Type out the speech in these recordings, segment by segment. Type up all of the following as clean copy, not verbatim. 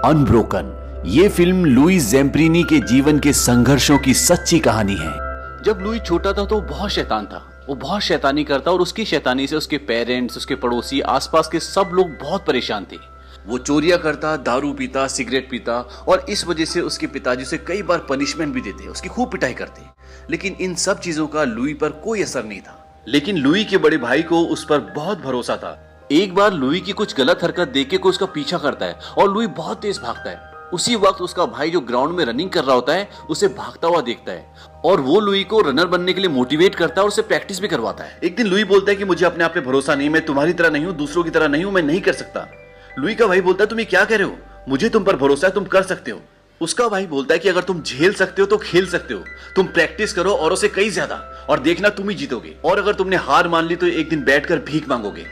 Unbroken ये film Louis ज़ैम्पेरिनी के जीवन के संघर्षों की सच्ची कहानी है। जब लुई छोटा था तो वो बहुत शैतान था। वो बहुत शैतानी करता और उसकी शैतानी से उसके पेरेंट्स, उसके पड़ोसी, आसपास के सब लोग बहुत परेशान थे। वो चोरियां करता, दारू पीता, सिगरेट पीता और इस वजह से उसके पिताजी उसे कई बार पनिशमेंट भी देते, उसकी खूब पिटाई करते। लेकिन इन सब चीजों का लुई पर कोई असर नहीं था। लेकिन लुई के बड़े भाई को उस पर बहुत भरोसा था। एक बार लुई की कुछ गलत हरकत देख के कोई उसका पीछा करता है और लुई बहुत तेज भागता है। उसी वक्त उसका भाई जो ग्राउंड में रनिंग कर रहा होता है उसे भागता हुआ देखता है और वो लुई को रनर बनने के लिए मोटिवेट करता है और उसे प्रैक्टिस भी करवाता है। एक दिन लुई बोलता है कि मुझे अपने आप पे भरोसा नहीं, मैं तुम्हारी तरह नहीं हूँ, दूसरों की तरह नहीं हूँ, मैं नहीं कर सकता। लुई का भाई बोलता है तुम ये क्या कह रहे हो, मुझे तुम पर भरोसा है, तुम कर सकते हो। उसका भाई बोलता है कि अगर तुम झेल सकते हो तो खेल सकते हो, तुम प्रैक्टिस करो और उसे कई ज्यादा, और देखना तुम ही जीतोगे, और अगर तुमने हार मान ली तो एक दिन बैठकर भीख मांगोगे।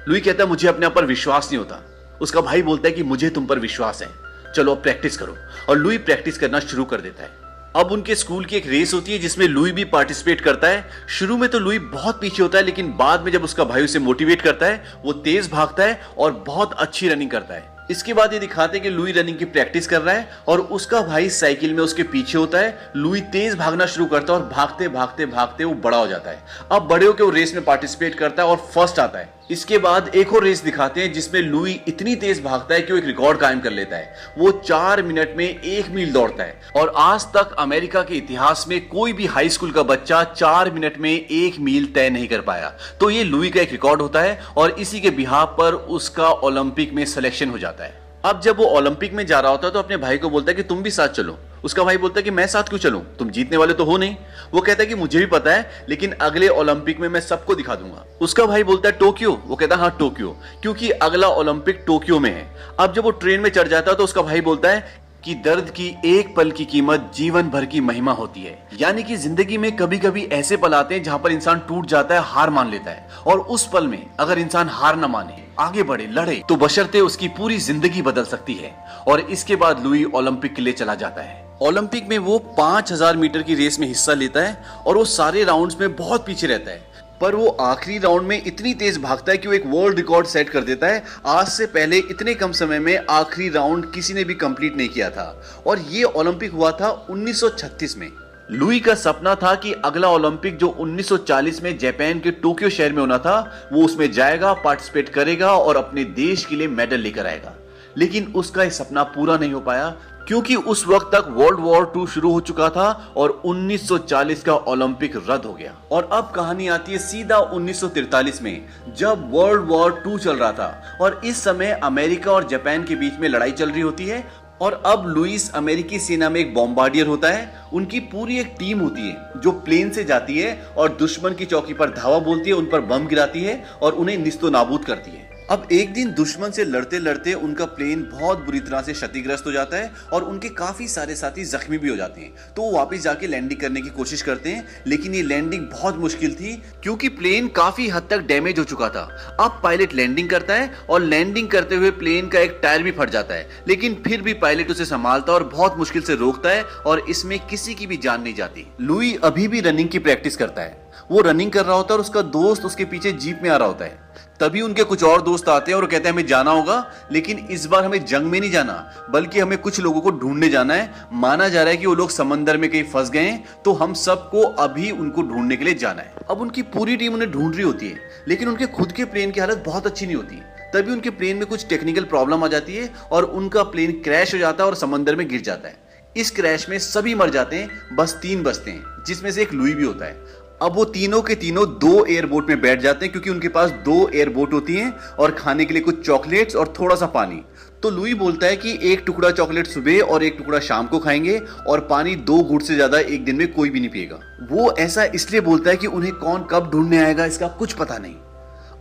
लुई कहता है मुझे अपने आप पर विश्वास नहीं होता। उसका भाई बोलता है कि मुझे तुम पर विश्वास है, चलो अब प्रैक्टिस करो। और लुई प्रैक्टिस करना शुरू कर देता है। अब उनके स्कूल की एक रेस होती है जिसमें लुई भी पार्टिसिपेट करता है। शुरू में तो लुई बहुत पीछे होता है, लेकिन बाद में जब उसका भाई उसे मोटिवेट करता है वो तेज भागता है और बहुत अच्छी रनिंग करता है। इसके बाद ये दिखाते हैं कि लुई रनिंग की प्रैक्टिस कर रहा है और उसका भाई साइकिल में उसके पीछे होता है। लुई तेज भागना शुरू करता है और भागते भागते भागते वो बड़ा हो जाता है। अब बड़े होकर वो रेस में पार्टिसिपेट करता है और फर्स्ट आता है। इसके बाद एक और रेस दिखाते हैं जिसमें लुई इतनी तेज भागता है कि वो एक रिकॉर्ड कायम कर लेता है। वो 4 मिनट में 1 मील दौड़ता है और आज तक अमेरिका के इतिहास में कोई भी हाई स्कूल का बच्चा 4 मिनट में 1 मील तय नहीं कर पाया। तो ये लुई का एक रिकॉर्ड होता है और इसी के बिहाफ पर उसका ओलंपिक में सिलेक्शन हो जाता है। अब जब वो ओलंपिक में जा रहा होता है तो अपने भाई को बोलता है कि तुम भी साथ चलो। उसका भाई बोलता है कि मैं साथ क्यों चलूं, तुम जीतने वाले तो हो नहीं। वो कहता है कि मुझे भी पता है, लेकिन अगले ओलंपिक में मैं सबको दिखा दूंगा। उसका भाई बोलता है टोक्यो। वो कहता है हाँ टोक्यो, क्योंकि अगला ओलंपिक टोक्यो में है। अब जब वो ट्रेन में चढ़ जाता है तो उसका भाई बोलता है कि दर्द की एक पल की कीमत जीवन भर की महिमा होती है। यानी कि जिंदगी में कभी कभी ऐसे पल आते हैं जहां पर इंसान टूट जाता है, हार मान लेता है, और उस पल में अगर इंसान हार न माने, आगे बढ़े, लड़े, तो बशर्ते उसकी पूरी जिंदगी बदल सकती है। और इसके बाद लुई ओलंपिक के लिए चला जाता है। ओलंपिक में वो 5000 मीटर की रेस में हिस्सा लेता है और वो सारे राउंड्स में बहुत पीछे रहता है, पर वो आखिरी राउंड में इतनी तेज भागता है कि वो एक वर्ल्ड रिकॉर्ड सेट कर देता है। आज से पहले इतने कम समय में आखिरी राउंड किसी ने भी कंप्लीट नहीं किया था। और ये ओलंपिक हुआ था 1936 में। लुई का सपना था कि अगला ओलंपिक जो 1940 में जापान के टोक्यो शहर में होना था, वो उसमें जाएगा, पार्टिसिपेट करेगा और अपने देश के लिए मेडल लेकर आएगा। लेकिन उसका ये सपना पूरा नहीं हो पाया, क्योंकि उस वक्त तक वर्ल्ड वॉर 2 शुरू हो चुका था और 1940 का ओलंपिक रद्द हो गया। और अब कहानी आती है सीधा 1943 में, जब वर्ल्ड वॉर 2 चल रहा था और इस समय अमेरिका और जापान के बीच में लड़ाई चल रही होती है। और अब लुइस अमेरिकी सेना में एक बॉम्बार्डियर होता है। उनकी पूरी एक टीम होती है जो प्लेन से जाती है और दुश्मन की चौकी पर धावा बोलती है, उन पर बम गिराती है और उन्हें निस्तो नाबूद करती है। अब एक दिन दुश्मन से लड़ते लड़ते उनका प्लेन बहुत बुरी तरह से क्षतिग्रस्त हो जाता है और उनके काफी सारे साथी जख्मी भी हो जाते हैं। तो वो वापस जाके लैंडिंग करने की कोशिश करते हैं, लेकिन ये लैंडिंग बहुत मुश्किल थी क्योंकि प्लेन काफी हद तक डैमेज हो चुका था। अब पायलट लैंडिंग करता है और लैंडिंग करते हुए प्लेन का एक टायर भी फट जाता है, लेकिन फिर भी पायलट उसे संभालता और बहुत मुश्किल से रोकता है और इसमें किसी की भी जान नहीं जाती। लुई अभी भी रनिंग की प्रैक्टिस करता है। वो रनिंग कर रहा होता है और उसका दोस्त उसके पीछे जीप में आ रहा होता है। तभी उनके कुछ और दोस्त आते हैं और कहते हैं हमें जाना होगा, लेकिन इस बार हमें जंग में नहीं जाना, बल्कि हमें कुछ लोगों को ढूंढने जाना है। माना जा रहा है कि वो लोग समंदर में कहीं फंस गए हैं, तो हम सबको अभी उनको ढूंढने के लिए जाना है। अब उनकी पूरी टीम उन्हें ढूंढ रही होती है, लेकिन उनके खुद के प्लेन की हालत बहुत अच्छी नहीं होती। तभी उनके प्लेन में कुछ टेक्निकल प्रॉब्लम आ जाती है और उनका प्लेन क्रैश हो जाता है और समंदर में गिर जाता है। इस क्रैश में सभी मर जाते हैं, बस 3 बचते हैं, जिसमें से एक लुई भी होता है। अब वो तीनों के तीनों 2 एयरबोट में बैठ जाते हैं, क्योंकि उनके पास 2 एयरबोट होती हैं और खाने के लिए कुछ चॉकलेट्स और थोड़ा सा पानी। तो लुई बोलता है कि एक टुकड़ा चॉकलेट सुबह और एक टुकड़ा शाम को खाएंगे और पानी 2 घूंट से ज्यादा एक दिन में कोई भी नहीं पिएगा। वो ऐसा इसलिए बोलता है कि उन्हें कौन कब ढूंढने आएगा इसका कुछ पता नहीं।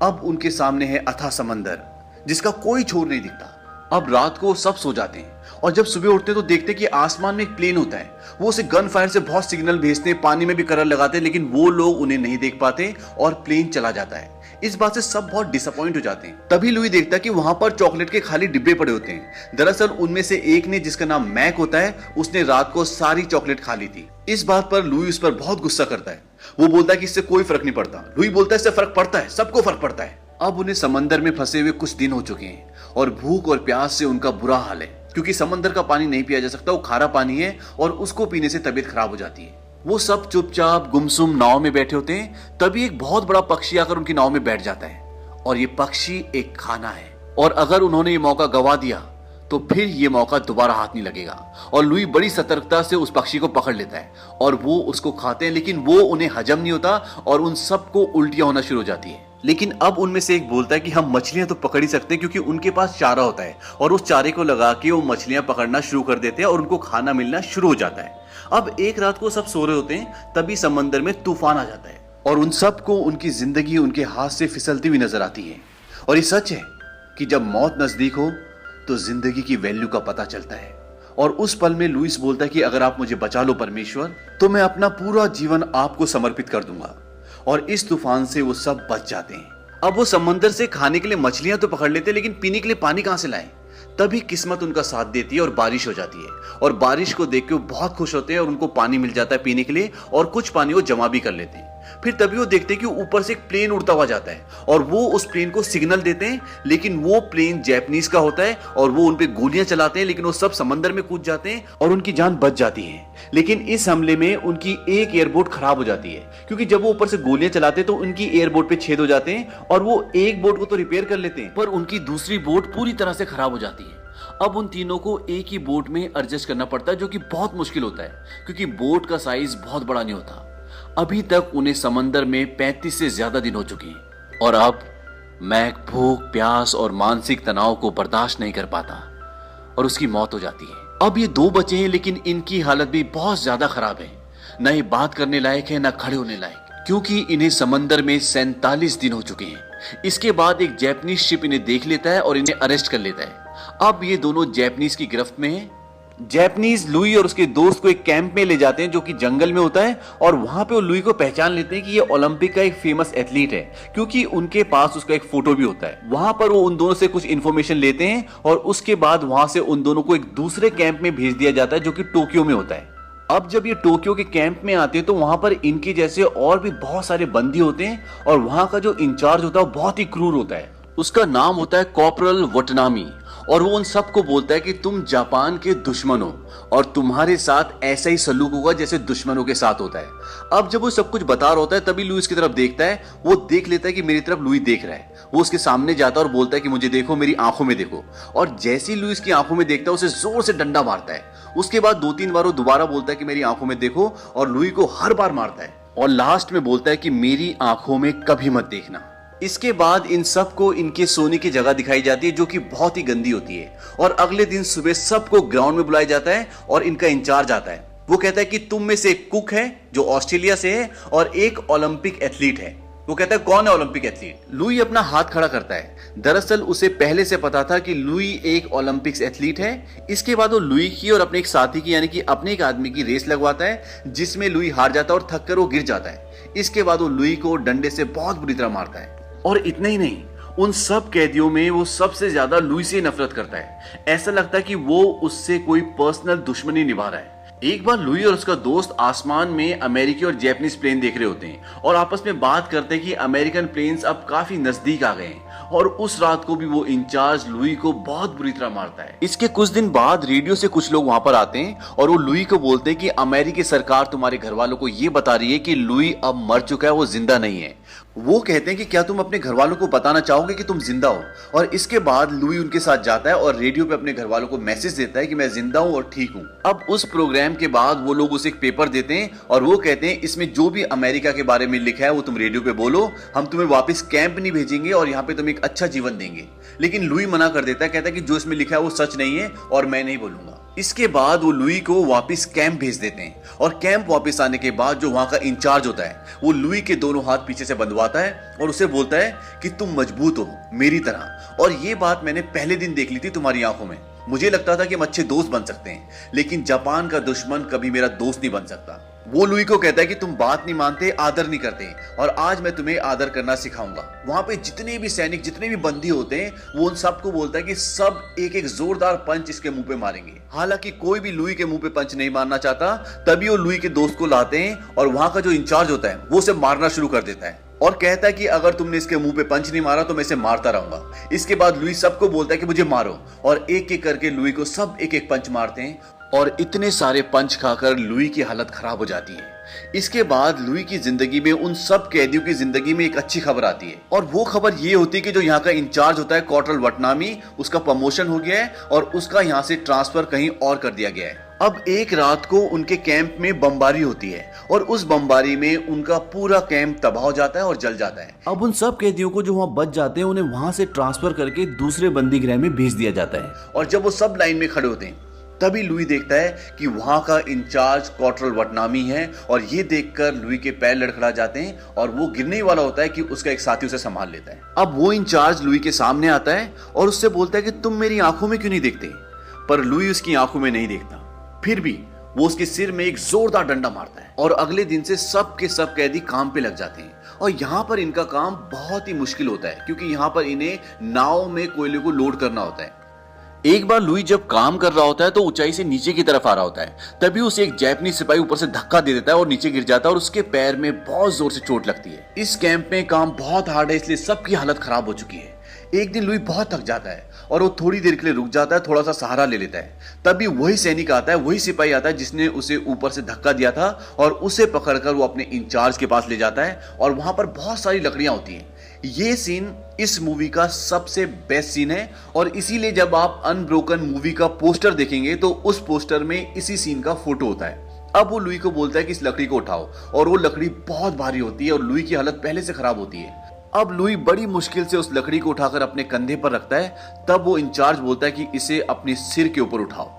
अब उनके सामने है अथाह समंदर, जिसका कोई छोर नहीं दिखता। अब रात को सब सो जाते हैं और जब सुबह उठते हैं तो देखते हैं कि आसमान में एक प्लेन होता है। वो उसे गन फायर से बहुत सिग्नल भेजते हैं, पानी में भी करंट लगाते हैं, लेकिन वो लोग उन्हें नहीं देख पाते और प्लेन चला जाता है। इस बात से सब बहुत डिसअपॉइंट हो जाते हैं। तभी लुई देखता है कि वहां पर चॉकलेट के खाली डिब्बे पड़े होते हैं। दरअसल उनमें से एक ने, जिसका नाम मैक होता है, उसने रात को सारी चॉकलेट खा ली थी। इस बात पर लुई उस पर बहुत गुस्सा करता है। वो बोलता है कि इससे कोई फर्क नहीं पड़ता। लुई बोलता है इससे फर्क पड़ता है, सबको फर्क पड़ता है। अब उन्हें समंदर में फंसे हुए कुछ दिन हो चुके हैं और भूख और प्यास से उनका बुरा हाल है। क्योंकि समंदर का पानी नहीं पिया जा सकता, वो खारा पानी है और उसको पीने से तबीयत खराब हो जाती है। वो सब चुपचाप गुमसुम नाव में बैठे होते हैं, तभी एक बहुत बड़ा पक्षी आकर उनकी नाव में बैठ जाता है और ये पक्षी एक खाना है। और अगर उन्होंने ये मौका गवा दिया तो फिर ये मौका दोबारा हाथ नहीं लगेगा। और लुई बड़ी सतर्कता से उस पक्षी को पकड़ लेता है और वो उसको खाते हैं, लेकिन वो उन्हें हजम नहीं होता और उन सबको उल्टियां होना शुरू हो जाती है। लेकिन अब उनमें से एक बोलता है कि हम मछलियां तो पकड़ ही सकते हैं, क्योंकि उनके पास चारा होता है और उस चारे को लगा के वो मछलियां पकड़ना शुरू कर देते हैं और उनको खाना मिलना शुरू हो जाता है। अब एक रात को सब सो रहे होते हैं, तभी समंदर में तूफान आ जाता है और उन सबको उनकी जिंदगी उनके हाथ से फिसलती हुई नजर आती है। और ये सच है कि जब मौत नजदीक हो तो जिंदगी की वैल्यू का पता चलता है। और उस पल में लुइस बोलता है कि अगर आप मुझे बचा लो परमेश्वर, तो मैं अपना पूरा जीवन आपको समर्पित कर दूंगा। और इस तूफान से वो सब बच जाते हैं। अब वो समंदर से खाने के लिए मछलियां तो पकड़ लेते हैं, लेकिन पीने के लिए पानी कहां से लाएं? तभी किस्मत उनका साथ देती है और बारिश हो जाती है। और बारिश को देख के वो बहुत खुश होते हैं और उनको पानी मिल जाता है पीने के लिए, और कुछ पानी वो जमा भी कर लेते हैं। फिर तभी वो देखते हैं कि ऊपर से एक प्लेन उड़ता हुआ जाता है और वो उस प्लेन को सिग्नल देते हैं, लेकिन वो प्लेन जैपनीज का होता है और वो उनपे गोलियां चलाते हैं, लेकिन वो सब समंदर में कूद जाते हैं और उनकी जान बच जाती है। लेकिन इस हमले में उनकी एक एयरबोट खराब हो जाती है, क्योंकि जब वो ऊपर से गोलियां चलाते हैं तो उनकी एयरबोट पे छेद हो जाते हैं और वो एक बोट को तो रिपेयर कर लेते हैं, पर उनकी दूसरी बोट पूरी तरह से खराब हो जाती है। अब उन तीनों को एक ही बोट में एडजस्ट करना पड़ता है, जो कि बहुत मुश्किल होता है, क्योंकि बोट का साइज बहुत बड़ा नहीं होता। अभी तक उन्हें समंदर में 35 से ज्यादा दिन हो चुके हैं और अब मैक भूख, प्यास और मानसिक तनाव को बर्दाश्त नहीं कर पाता और उसकी मौत हो जाती है। अब ये दो बचे हैं, लेकिन इनकी हालत भी बहुत ज्यादा खराब है। न ये बात करने लायक है, न खड़े होने लायक, क्योंकि इन्हें समंदर में 47 दिन हो चुके हैं। इसके बाद एक जापानीज शिप इन्हें देख लेता है और इन्हें अरेस्ट कर लेता है। अब ये दोनों जापानीज की गिरफ्त में हैं। जापानीज लुई और उसके दोस्त को एक कैंप में ले जाते हैं जो कि जंगल में होता है, और वहां पे वो लुई को पहचान लेते हैं कि ये ओलंपिक का एक फेमस एथलीट है, क्योंकि उनके पास उसका एक फोटो भी होता है। वहां पर वो उन दोनों से कुछ इन्फॉर्मेशन लेते हैं और उसके बाद वहां से उन दोनों को एक दूसरे कैंप में भेज दिया जाता है जो कि टोक्यो में होता है। अब जब ये टोक्यो के कैंप में आते हैं तो वहां पर इनके जैसे और भी बहुत सारे बंदी होते हैं और वहां का जो इंचार्ज होता है वो बहुत ही क्रूर होता है। उसका नाम होता है कॉर्पोरल वटनामी, और वो उन सबको बोलता है कि तुम जापान के दुश्मन हो और तुम्हारे साथ ऐसा ही सलूक होगा जैसे दुश्मनों के साथ होता है। अब जब वो सब कुछ बता रहा होता है तभी लुई की तरफ देखता है। वो देख लेता है कि मेरी तरफ लुई देख रहा है। वो उसके सामने जाता है और बोलता है कि मुझे देखो, मेरी आंखों में देखो। और जैसे ही लुई की आंखों में देखता है उसे जोर से डंडा मारता है। उसके बाद 2-3 बार वो दोबारा बोलता है कि मेरी आंखों में देखो, और लुई को हर बार मारता है और लास्ट में बोलता है कि मेरी आंखों में कभी मत देखना। इसके बाद इन सबको इनके सोने की जगह दिखाई जाती है जो कि बहुत ही गंदी होती है, और अगले दिन सुबह सबको ग्राउंड में बुलाया जाता है और इनका इंचार्ज आता है। वो कहता है कि तुम में से एक कुक है जो ऑस्ट्रेलिया से है और एक ओलंपिक एथलीट है। वो कहता है कौन है ओलंपिक एथलीट? लुई अपना हाथ खड़ा करता है। दरअसल उसे पहले से पता था कि लुई एक ओलंपिक्स एथलीट है। इसके बाद वो लुई की और अपने एक साथी की, यानी कि अपने एक आदमी की रेस लगवाता है, जिसमें लुई हार जाता है और थक कर वो गिर जाता है। इसके बाद वो लुई को डंडे से बहुत बुरी तरह मारता है। और इतना ही नहीं, उन सब कैदियों में वो सबसे ज्यादा लुई से नफरत करता है। ऐसा लगता है कि वो उससे कोई पर्सनल दुश्मनी निभा रहा है। एक बार लुई और उसका दोस्त आसमान में अमेरिकी और जापानीज प्लेन देख रहे होते हैं और आपस में बात करते हैं कि अमेरिकन प्लेन्स अब काफी नजदीक आ गए हैं, और उस रात को भी वो इंचार्ज लुई को बहुत बुरी तरह मारता है। इसके कुछ दिन बाद रेडियो से कुछ लोग वहां पर आते हैं और वो लुई को बोलते हैं कि अमेरिकी सरकार तुम्हारे घर वालों को ये बता रही है कि लुई अब मर चुका है, वो जिंदा नहीं है। वो कहते हैं कि क्या तुम अपने घर वालों को बताना चाहोगे कि तुम जिंदा हो? और इसके बाद लुई उनके साथ जाता है और रेडियो पे अपने घर वालों को मैसेज देता है कि मैं जिंदा हूं और ठीक हूं। अब उस प्रोग्राम के बाद वो लोग उसे एक पेपर देते हैं और वो कहते हैं इसमें जो भी अमेरिका के बारे में लिखा है वो तुम रेडियो पे बोलो, हम तुम्हें वापस कैंप नहीं भेजेंगे और यहाँ पे तुम्हें एक अच्छा जीवन देंगे। लेकिन लुई मना कर देता है, कहता है कि जो इसमें लिखा है वो सच नहीं है और मैं नहीं बोलूंगा। इसके बाद वो लुई को वापस कैंप भेज देते हैं, और कैंप वापस आने के बाद जो वहां का इंचार्ज होता है वो लुई के दोनों हाथ पीछे से बंधवाता है और उसे बोलता है कि तुम मजबूत हो मेरी तरह, और ये बात मैंने पहले दिन देख ली थी तुम्हारी आंखों में। मुझे लगता था कि हम अच्छे दोस्त बन सकते हैं, लेकिन जापान का दुश्मन कभी मेरा दोस्त नहीं बन सकता। वो लुई को कहता है कि तुम बात नहीं मानते, आदर नहीं करते, और आज मैं तुम्हें आदर करना सिखाऊंगा। वहां पे जितने भी सैनिक, जितने भी बंदी होते हैं, वो उन सबको बोलता है कि सब एक एक जोरदार पंच इसके मुंह पे मारेंगे। हालांकि कोई भी लुई के मुंह पे पंच नहीं मारना चाहता। तभी वो लुई के दोस्त को लाते हैं और वहां का जो इंचार्ज होता है वो उसे मारना शुरू कर देता है। और कहता है कि अगर तुमने इसके मुंह पे पंच नहीं मारा तो मैं इसे मारता रहूंगा। इसके बाद लुई सबको बोलता है कि मुझे मारो, और एक एक करके लुई को सब एक एक पंच मारते हैं, और इतने सारे पंच खाकर लुई की हालत खराब हो जाती है। इसके बाद लुई की जिंदगी में, उन सब कैदियों की जिंदगी में एक अच्छी खबर आती है, और वो खबर ये होती है कि जो यहाँ का इंचार्ज होता है कॉर्टल वटनामी, उसका प्रमोशन हो गया है और उसका यहाँ से ट्रांसफर कहीं और कर दिया गया है। अब एक रात को उनके कैंप में बमबारी होती है और उस बमबारी में उनका पूरा कैंप तबाह हो जाता है और जल जाता है। अब उन सब कैदियों को जो वहाँ बच जाते हैं उन्हें वहाँ से ट्रांसफर करके दूसरे बंदी गृह में भेज दिया जाता है। और जब वो सब लाइन में खड़े होते हैं तभी लुई देखता है कि वहां का इंचार्ज कॉर्टल वटनामी है, और ये देखकर लुई के पैर लड़खड़ा जाते हैं और वो गिरने वाला होता है कि उसका एक साथी उसे संभाल लेता है। अब वो इंचार्ज लुई के सामने आता है और उससे बोलता है कि तुम मेरी आंखों में क्यों नहीं देखते, पर लुई उसकी आंखों में नहीं देखता। फिर भी वो उसके सिर में एक जोरदार डंडा मारता है और अगले दिन से सब के सब कैदी काम पे लग जाते हैं। और यहाँ पर इनका काम बहुत ही मुश्किल होता है क्योंकि यहाँ पर इन्हें नाव में कोयले को लोड करना होता है। एक बार लुई जब काम कर रहा होता है तो ऊंचाई से नीचे की तरफ आ रहा होता है, तभी उसे एक जापानी सिपाही ऊपर से धक्का दे देता है और नीचे गिर जाता है और उसके पैर में बहुत जोर से चोट लगती है। इस कैंप में काम बहुत हार्ड है, इसलिए सबकी हालत खराब हो चुकी है। एक दिन लुई बहुत थक जाता है और वो थोड़ी देर के लिए रुक जाता है, थोड़ा सा सहारा ले लेता है। तभी वही सैनिक आता है, वही सिपाही आता है जिसने उसे ऊपर से धक्का दिया था, और उसे पकड़कर वो अपने इंचार्ज के पास ले जाता है और वहां पर बहुत सारी लकड़ियां होती हैं। ये सीन इस मूवी का सबसे बेस्ट सीन है, और इसीलिए जब आप अनब्रोकन मूवी का पोस्टर देखेंगे तो उस पोस्टर में इसी सीन का फोटो होता है। अब वो लुई को बोलता है कि इस लकड़ी को उठाओ, और वो लकड़ी बहुत भारी होती है और लुई की हालत पहले से खराब होती है। अब लुई बड़ी मुश्किल से उस लकड़ी को उठाकर अपने कंधे पर रखता है। तब वो इंचार्ज बोलता है कि इसे अपने सिर के ऊपर उठाओ,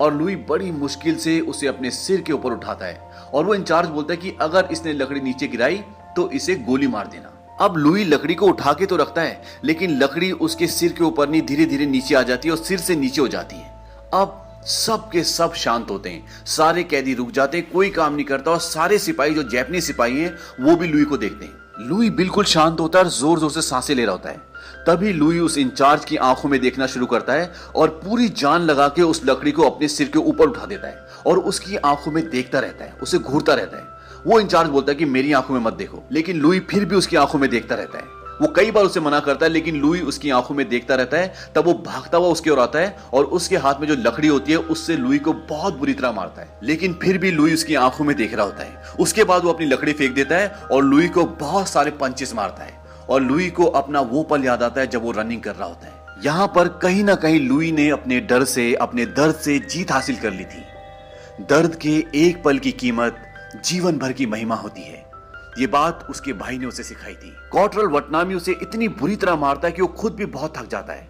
और लुई बड़ी मुश्किल से उसे अपने सिर के ऊपर उठाता है, और वो इंचार्ज बोलता है कि अगर इसने लकड़ी नीचे गिराई तो इसे गोली मार देना। अब लुई लकड़ी को उठा के तो रखता है, लेकिन लकड़ी उसके सिर के ऊपर नहीं, धीरे धीरे नीचे आ जाती है और सिर से नीचे हो जाती है। अब सब के सब शांत होते हैं, सारे कैदी रुक जाते हैं, कोई काम नहीं करता, और सारे सिपाही जो जापानी सिपाही हैं वो भी लुई को देखते हैं। लुई बिल्कुल शांत होता है और जोर जोर से सांसें ले रहा होता है। तभी लुई उस इंचार्ज की आंखों में देखना शुरू करता है और पूरी जान लगा के उस लकड़ी को अपने सिर के ऊपर उठा देता है और उसकी आंखों में देखता रहता है, उसे घूरता रहता है। वो इंचार्ज बोलता है कि मेरी आंखों में मत देखो, लेकिन लुई फिर भी उसकी आंखों में देखता रहता है। वो कई बार उसे मना करता है, लेकिन लुई उसकी आंखों में देखता रहता है। तब वो भागता हुआ उसकी ओर आता है और उसके हाथ में जो लकड़ी होती है उससे लुई को बहुत बुरी तरह मारता है, लेकिन फिर भी लुई उसकी आंखों में देख रहा होता है। उसके बाद वो अपनी लकड़ी फेंक देता है और लुई को बहुत सारे पंचेस मारता है, और लुई को अपना वो पल याद आता है जब वो रनिंग कर रहा होता है। यहाँ पर कहीं ना कहीं लुई ने अपने डर से, अपने दर्द से जीत हासिल कर ली थी। दर्द के एक पल की कीमत जीवन भर की महिमा होती है। ये बात उसके भाई ने उसे सिखाई थी। कॉर्टल वटनामी उसे इतनी बुरी तरह मारता है कि वो खुद भी बहुत थक जाता है।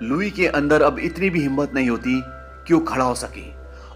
लुई के अंदर अब इतनी भी हिम्मत नहीं होती कि वो खड़ा हो सके,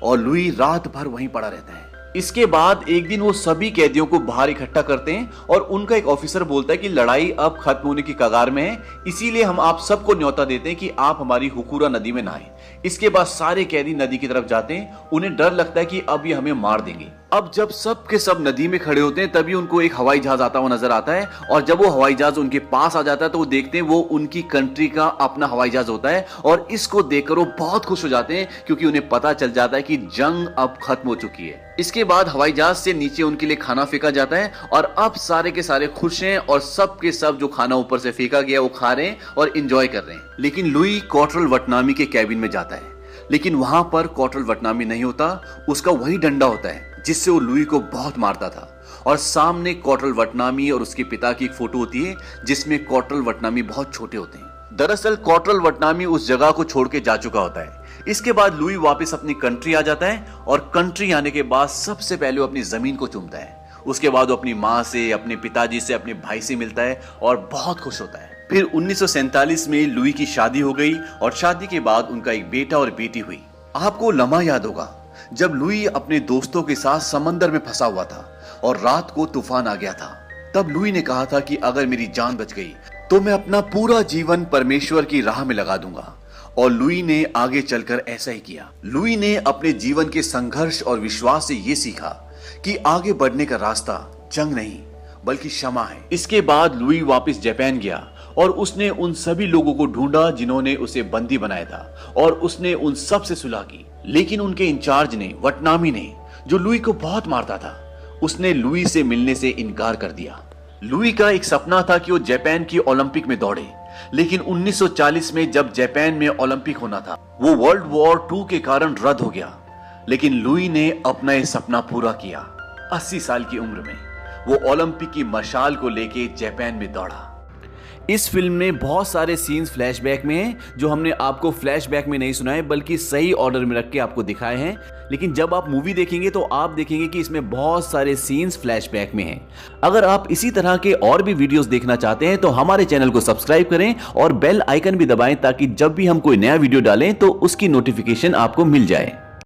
और लुई रात भर वहीं पड़ा रहता है। इसके बाद एक दिन वो सभी कैदियों को बाहर इकट्ठा करते हैं और उनका एक ऑफिसर बोलता है कि लड़ाई अब खत्म होने की कगार में है, इसीलिए हम आप सबको न्योता देते हैं कि आप हमारी हुकूरा नदी में नहाएं। इसके बाद सारे कैदी नदी की तरफ जाते हैं। उन्हें डर लगता है कि अब ये हमें मार देंगे। अब जब सब के सब नदी में खड़े होते हैं तभी उनको एक हवाई जहाज आता हुआ नजर आता है, और जब वो हवाई जहाज उनके पास आ जाता है तो वो देखते हैं वो उनकी कंट्री का अपना हवाई जहाज होता है, और इसको देखकर वो बहुत खुश हो जाते हैं क्योंकि उन्हें पता चल जाता है कि जंग अब खत्म हो चुकी है। इसके बाद हवाई जहाज से नीचे उनके लिए खाना फेंका जाता है, और अब सारे के सारे खुश हैं और सब के सब जो खाना ऊपर से फेंका गया वो खा रहे हैं और इंजॉय कर रहे हैं। लेकिन लुई कॉर्टल वटनामी के कैबिन में जाता है, लेकिन वहां पर कॉर्टल वटनामी नहीं होता, उसका वही डंडा होता है जिससे वो लुई को बहुत मारता था। और सामने कॉर्टल वटनामी और उसके पिता की एक फोटो होती है जिसमें कॉर्टल वटनामी बहुत छोटे होते हैं। दरअसल कॉर्टल वटनामी उस जगह को छोड़ के जा चुका होता है। इसके बाद लुई वापस अपनी कंट्री आ जाता है, और कंट्री आने के बाद सबसे पहले वो अपनी जमीन को चूमता है। उसके बाद वो अपनी माँ से, अपने पिताजी से, अपने भाई से मिलता है और बहुत खुश होता है। फिर 1947 में लुई की शादी हो गई, और शादी के बाद उनका एक बेटा और बेटी हुई। आपको लम्हा याद होगा जब लुई अपने दोस्तों के साथ समंदर में फंसा हुआ था और रात को तूफान आ गया था। तब लुई ने कहा था कि अगर मेरी जान बच गई तो मैं अपना पूरा जीवन परमेश्वर की राह में लगा दूंगा, और लुई ने आगे चलकर ऐसा ही किया। लुई ने अपने जीवन के संघर्ष और विश्वास से ये सीखा कि आगे बढ़ने का रास्ता जंग नहीं बल्कि क्षमा है। इसके बाद लुई वापस जापान गया और उसने उन सभी लोगों को ढूंढा जिन्होंने उसे बंदी बनाया था, और उसने उन सब से सुलह की। लेकिन उनके इंचार्ज ने, वटनामी ने, जो लुई को बहुत मारता था, उसने लुई से मिलने से इनकार कर दिया। लुई का एक सपना था कि वो जापान की ओलंपिक में दौड़े, लेकिन 1940 में जब जापान में ओलंपिक होना था वो वर्ल्ड वॉर 2 के कारण रद्द हो गया। लेकिन लुई ने अपना ये सपना पूरा किया। 80 साल की उम्र में वो ओलंपिक की मशाल को लेके जापान में दौड़ा। इस फिल्म में बहुत सारे सीन्स फ्लैशबैक में हैं, जो हमने आपको फ्लैशबैक में नहीं सुनाए बल्कि सही ऑर्डर में रख के आपको दिखाए हैं। लेकिन जब आप मूवी देखेंगे तो आप देखेंगे कि इसमें बहुत सारे सीन्स फ्लैशबैक में हैं। अगर आप इसी तरह के और भी वीडियोस देखना चाहते हैं तो हमारे चैनल को सब्सक्राइब करें और बेल आइकन भी दबाएं ताकि जब भी हम कोई नया वीडियो डालें तो उसकी नोटिफिकेशन आपको मिल जाए।